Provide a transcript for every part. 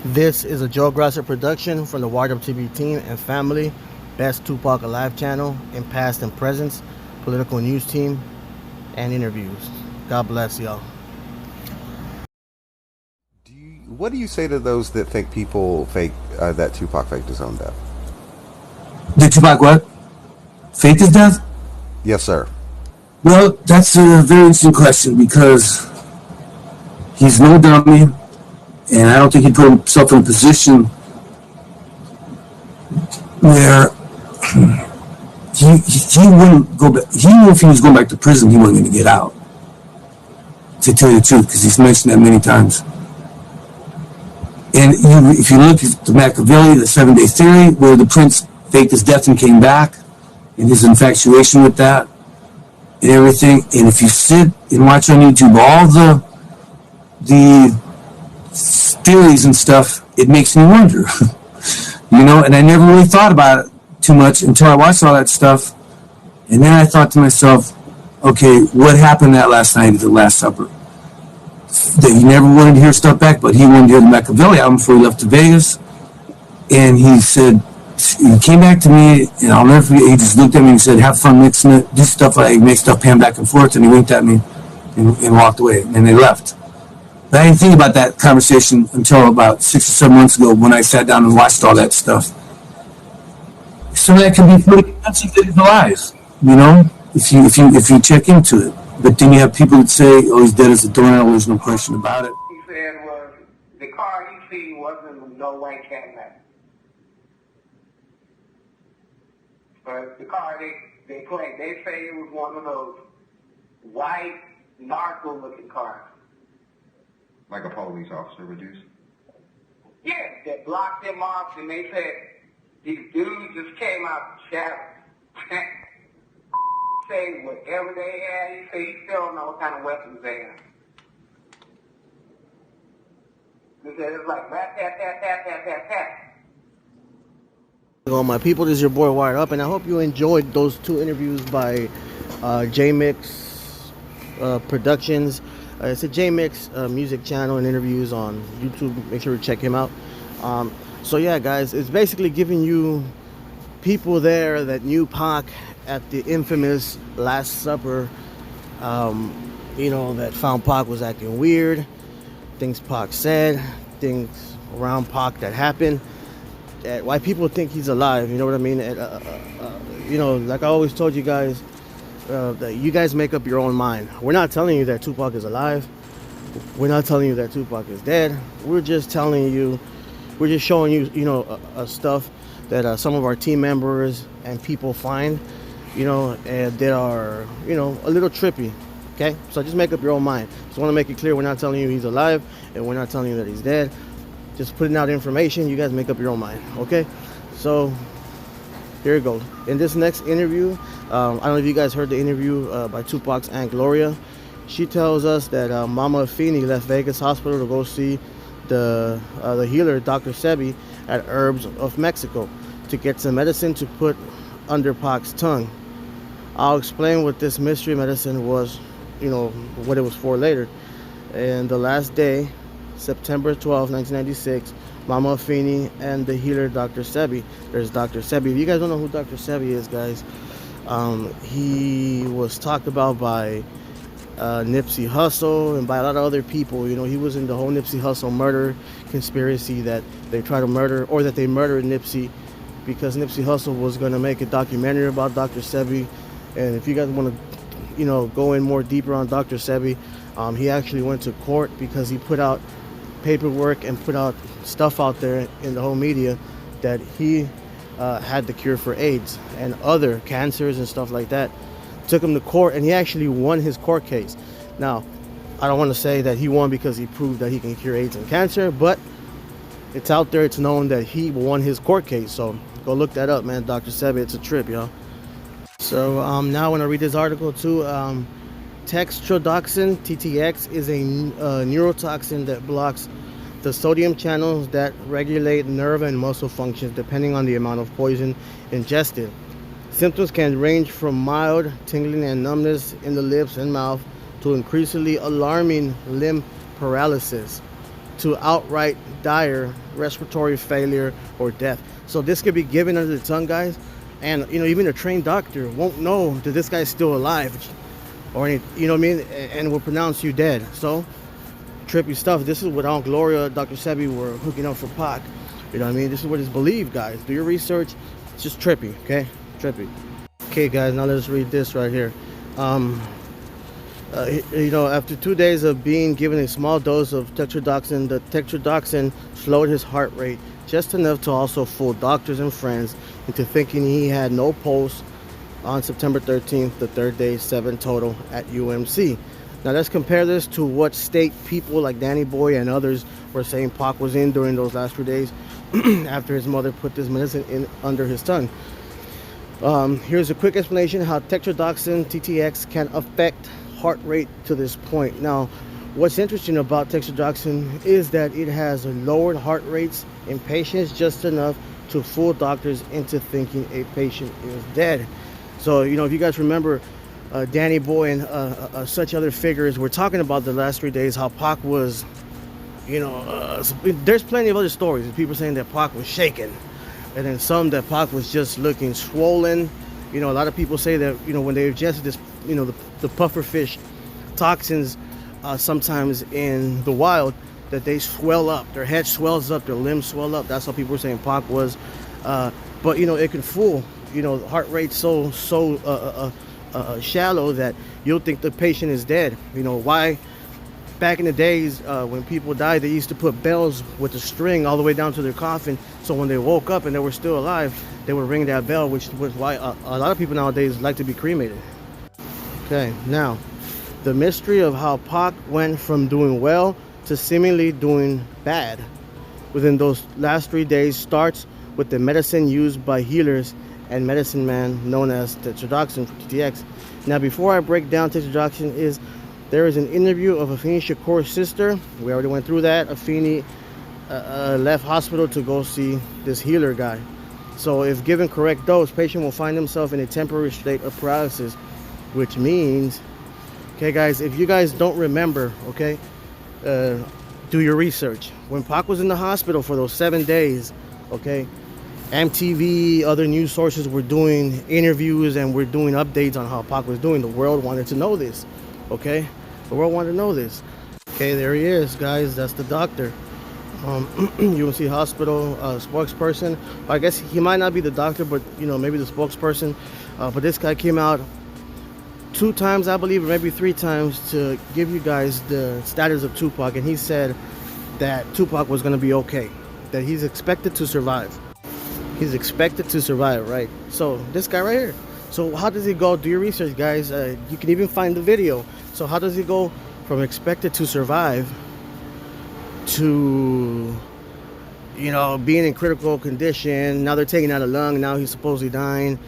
This is a Joe GRACIA production from the YWTB team and family, Best Tupac Alive channel, in past and present, political news team, and interviews. God bless y'all. What do you say to those that think people fake that Tupac faked his own death? Did Tupac what? Fake his death? Yes, sir. Well, that's a very interesting question because he's no dummy, and I don't think he put himself in a position where he wouldn't go back. He knew if he was going back to prison, he wasn't going to get out. To tell you the truth, because he's mentioned that many times. And if you look at the Machiavelli, the 7-day theory, where the prince faked his death and came back, and his infatuation with that, and everything. And if you sit and watch on YouTube all the theories and stuff, it makes me wonder. And I never really thought about it too much until I watched all that stuff. And then I thought to myself, okay, what happened that last night at the Last Supper? That he never wanted to hear stuff back, but he wanted to hear the Machiavelli album before he left to Vegas. And he said, he came back to me, and I'll never forget, he just looked at me and said, have fun mixing it, do stuff like, make stuff pan back and forth, and he winked at me and walked away, and they left. But I didn't think about that conversation until about 6 or 7 months ago when I sat down and watched all that stuff. So that can be pretty convincing that he's alive, if you check into it. But then you have people that say, oh, he's dead as a doornail, there's no question about it. He said was the car he see wasn't no white Cadillac. But the car they claim, they say it was one of those white narco-looking cars. Like a police officer would use? Yeah, that blocked them off, and they said these dudes just came out the shadows. Say whatever they had, he said he still don't know what kind of weapons they had. He said it's like rat, tat, tat, tat, tat, tat, tat. Hello, my people. This is your boy Wired Up, and I hope you enjoyed those two interviews by J-Mix Productions. It's a J-Mix music channel and interviews on YouTube. Make sure to check him out. So yeah, guys, it's basically giving you people there that knew Pac at the infamous Last Supper, that found Pac was acting weird, things Pac said, things around Pac that happened. Why people think he's alive, you know what I mean? Like I always told you guys, that you guys make up your own mind. We're not telling you that Tupac is alive. We're not telling you that Tupac is dead. We're just showing you, stuff that some of our team members and people find, and they are, a little trippy. Okay, so just make up your own mind. Just want to make it clear, we're not telling you he's alive, and we're not telling you that he's dead. Just putting out information. You guys make up your own mind. Okay, so here it goes. In this next interview, I don't know if you guys heard the interview by Tupac's Aunt Gloria. She tells us that Mama Afeni left Vegas Hospital to go see the healer, Dr. Sebi, at Herbs of Mexico to get some medicine to put under Pac's tongue. I'll explain what this mystery medicine was, what it was for later. And the last day, September 12, 1996, Mama Afeni and the healer, Dr. Sebi. There's Dr. Sebi. If you guys don't know who Dr. Sebi is, guys, he was talked about by Nipsey Hussle and by a lot of other people. He was in the whole Nipsey Hussle murder conspiracy that they tried to murder, or that they murdered Nipsey because Nipsey Hussle was going to make a documentary about Dr. Sebi. And if you guys want to, go in more deeper on Dr. Sebi, he actually went to court because he put out paperwork and put out stuff out there in the whole media that he had the cure for AIDS and other cancers and stuff like that. Took him to court, and he actually won his court case. Now, I don't want to say that he won because he proved that he can cure AIDS and cancer, but it's out there, it's known that he won his court case. So go look that up, man. Dr. Sebi, it's a trip, y'all. So now when I read this article too, tetrodotoxin, TTX, is a neurotoxin that blocks the sodium channels that regulate nerve and muscle functions depending on the amount of poison ingested. Symptoms can range from mild tingling and numbness in the lips and mouth to increasingly alarming limb paralysis. to outright dire respiratory failure or death. So this could be given under the tongue, guys, and even a trained doctor won't know that this guy's still alive, or any, what I mean, and will pronounce you dead. So trippy stuff. This is what Aunt Gloria, Dr. Sebi were hooking up for Pac. You know what I mean? This is what is believed, guys. Do your research. It's just trippy, okay? Trippy. Okay, guys, now let's read this right here. After 2 days of being given a small dose of tetrodotoxin, the tetrodotoxin slowed his heart rate just enough to also fool doctors and friends into thinking he had no pulse on September 13th, the third day, 7 total at UMC. Now let's compare this to what state people like Danny Boy and others were saying Pac was in during those last 3 days after his mother put this medicine in under his tongue. Here's a quick explanation how tetrodotoxin TTX can affect heart rate to this point. Now, what's interesting about tetrodotoxin is that it has lowered heart rates in patients just enough to fool doctors into thinking a patient is dead. So, if you guys remember, Danny Boy and such other figures were talking about the last 3 days, how Pac was, there's plenty of other stories. People saying that Pac was shaken, and then some that Pac was just looking swollen. A lot of people say that, when they ingested this, the pufferfish toxins, sometimes in the wild, that they swell up, their head swells up, their limbs swell up. That's how people were saying Pac was. But, it can fool, heart rate so shallow that you'll think the patient is dead. Why back in the days when people died, they used to put bells with a string all the way down to their coffin, so when they woke up and they were still alive, they would ring that bell, which was why a lot of people nowadays like to be cremated. Okay, now the mystery of how Pac went from doing well to seemingly doing bad within those last 3 days starts with the medicine used by healers and medicine man known as tetrodotoxin for TTX. Now, before I break down tetrodotoxin, there is an interview of Afeni Shakur's sister. We already went through that. Afeni left hospital to go see this healer guy. So if given correct dose, patient will find himself in a temporary state of paralysis, which means, okay guys, if you guys don't remember, okay, do your research. When Pac was in the hospital for those 7 days, okay, MTV, other news sources were doing interviews and we're doing updates on how Pac was doing. The world wanted to know this, okay? The world wanted to know this. Okay, there he is, guys. That's the doctor. UMC Hospital spokesperson. I guess he might not be the doctor, but maybe the spokesperson. But this guy came out 2 times, I believe, or maybe 3 times to give you guys the status of Tupac, and he said that Tupac was going to be okay, that he's expected to survive. He's expected to survive, right? So this guy right here. So how does he go? Do your research, guys. You can even find the video. So how does he go from expected to survive to, being in critical condition? Now they're taking out a lung. Now he's supposedly dying,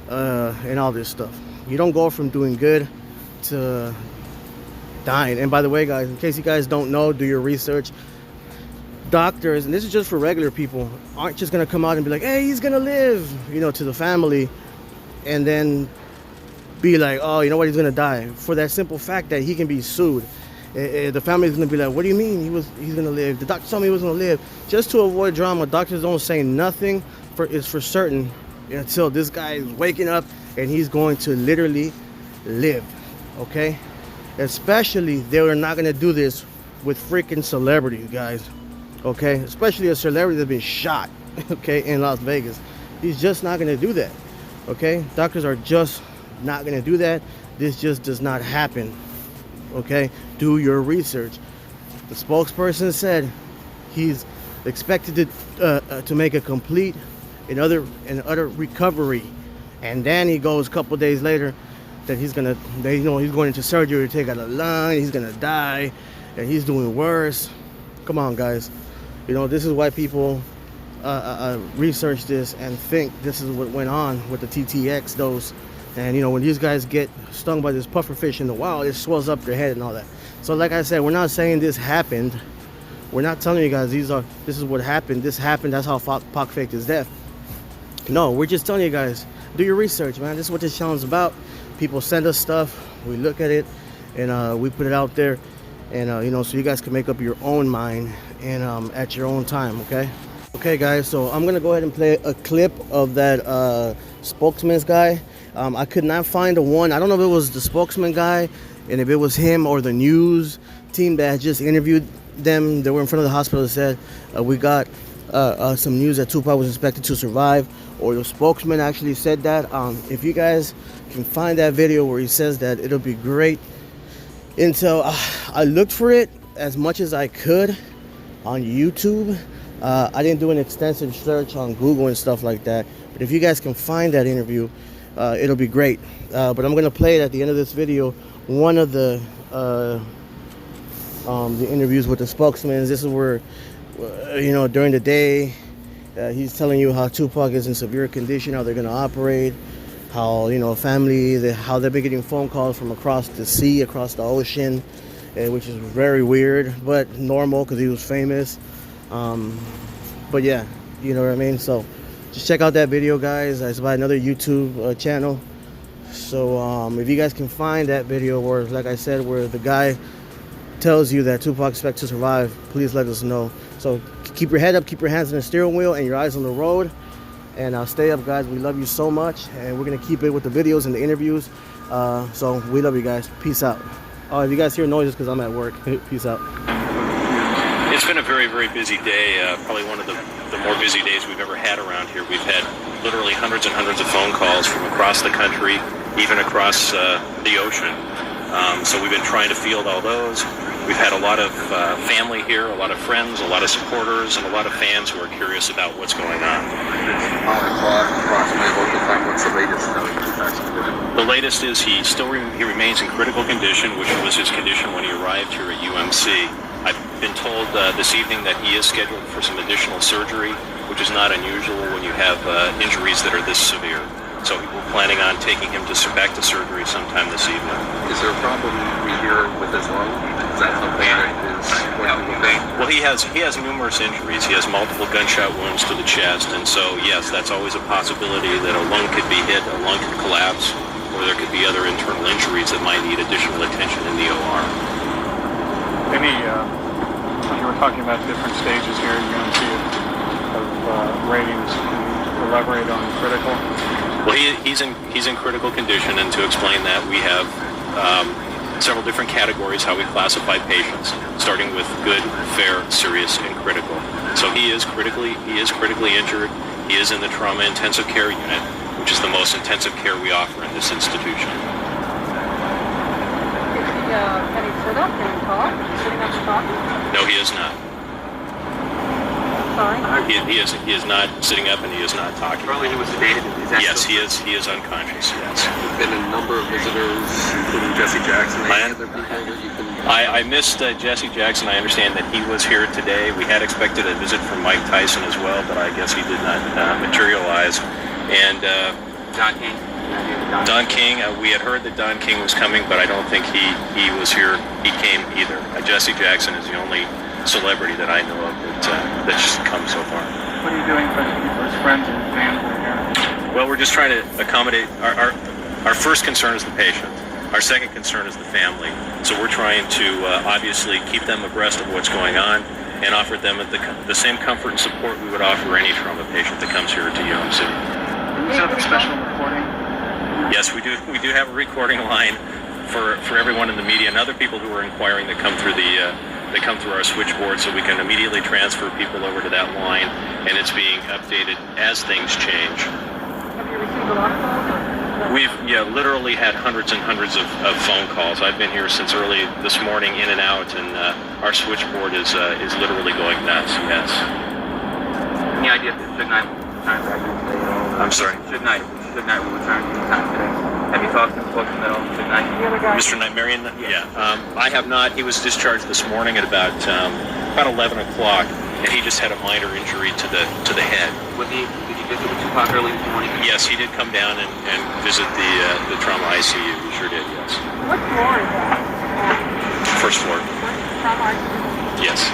and all this stuff. You don't go from doing good to dying. And by the way, guys, in case you guys don't know, do your research. Doctors, and this is just for regular people, aren't just gonna come out and be like, hey, he's gonna live, to the family, and then be like, oh, you know what, he's gonna die, for that simple fact that he can be sued. The family's gonna be like, what do you mean he's gonna live? The doctor told me he was gonna live. Just to avoid drama, doctors don't say nothing is for certain until this guy is waking up and he's going to literally live, okay? Especially, they are not gonna do this with freaking celebrities, guys. Okay, especially a celebrity that's been shot, okay, in Las Vegas. He's just not going to do that, okay? Doctors are just not going to do that. This just does not happen, okay? Do your research. The spokesperson said he's expected to make a complete and utter recovery, and then he goes a couple days later that he's going into surgery to take out a lung, he's going to die, and he's doing worse. Come on, guys. This is why people research this and think this is what went on with the TTX dose. And when these guys get stung by this pufferfish in the wild, it swells up their head and all that. So like I said, we're not saying this happened. We're not telling you guys this is what happened. This happened. That's how Pac faked his death. No, we're just telling you guys, do your research, man. This is what this channel is about. People send us stuff, we look at it, and we put it out there. And so you guys can make up your own mind and at your own time, okay? Okay, guys, so I'm gonna go ahead and play a clip of that spokesman's guy. I could not find the one. I don't know if it was the spokesman guy and if it was him or the news team that had just interviewed them. They were in front of the hospital and said, we got some news that Tupac was expected to survive, or the spokesman actually said that. If you guys can find that video where he says that, it'll be great. And so I looked for it as much as I could on YouTube. I didn't do an extensive search on Google and stuff like that, but if you guys can find that interview, it'll be great. But I'm gonna play it at the end of this video, one of the interviews with the spokesman. This is where, you know, during the day, he's telling you how Tupac is in severe condition, how they're gonna operate, how, you know, family, how they've been getting phone calls from across the sea, across the ocean, which is very weird, but normal because he was famous. But yeah, you know what I mean? So just check out that video, guys. It's by another YouTube channel. So if you guys can find that video where, like I said, where the guy tells you that Tupac expects to survive, please let us know. So keep your head up, keep your hands on the steering wheel and your eyes on the road. And stay up, guys. We love you so much, and we're gonna keep it with the videos and the interviews. So we love you guys. Peace out. Oh, if you guys hear noises, because I'm at work. Peace out. It's been a very, very busy day. Probably one of the more busy days we've ever had around here. We've had literally hundreds and hundreds of phone calls from across the country, even across the ocean. So we've been trying to field all those. We've had a lot of family here, a lot of friends, a lot of supporters, and a lot of fans who are curious about what's going on. What's the latest? The latest is he remains in critical condition, which was his condition when he arrived here at UMC. I've been told this evening that he is scheduled for some additional surgery, which is not unusual when you have injuries that are this severe. So we're planning on taking him back to surgery sometime this evening. Is there a problem we hear with his lung? Is that something that is what you think? Well, he has numerous injuries. He has multiple gunshot wounds to the chest, and so yes, that's always a possibility that a lung could be hit, a lung could collapse, or there could be other internal injuries that might need additional attention in the OR. You were talking about different stages here at UMC of ratings. Can you elaborate on critical? Well, he's in critical condition, and to explain that, we have several different categories how we classify patients, starting with good, fair, serious, and critical. So he is critically injured. He is in the trauma intensive care unit, which is the most intensive care we offer in this institution. Can he sit up? Can he talk? Sitting up and talking? No, he is not. Sorry? He is not sitting up, and he is not talking. Apparently he was sedated. Yes, he is unconscious, yes. There's been a number of visitors, including Jesse Jackson. I missed Jesse Jackson. I understand that he was here today. We had expected a visit from Mike Tyson as well, but I guess he did not materialize. And Don King, we had heard that Don King was coming, but I don't think he was here. He came either. Jesse Jackson is the only celebrity that I know of that's come so far. What are you doing for his friends and family here? Well, we're just trying to accommodate. Our first concern is the patient. Our second concern is the family. So we're trying to obviously keep them abreast of what's going on and offer them the same comfort and support we would offer any trauma patient that comes here to UMC. Is that a special recording? Yes, we do. We do have a recording line for everyone in the media and other people who are inquiring that come through our switchboard, so we can immediately transfer people over to that line, and it's being updated as things change. Have you received a lot of calls? We've literally had hundreds and hundreds of phone calls. I've been here since early this morning, in and out, and our switchboard is literally going nuts. Yes. Any idea if the night time back today at all? I'm sorry. Should night will return anytime today. Have you talked to the spokesman at all? Should night? Mr. Nightmarian? Yeah. I have not. He was discharged this morning at about 11 o'clock, and he just had a minor injury to the head. Did you visit with Tupac early this morning? Yes, he did come down and visit the trauma ICU. He sure did, yes. What floor is that? First floor. Trauma ICU? Yes.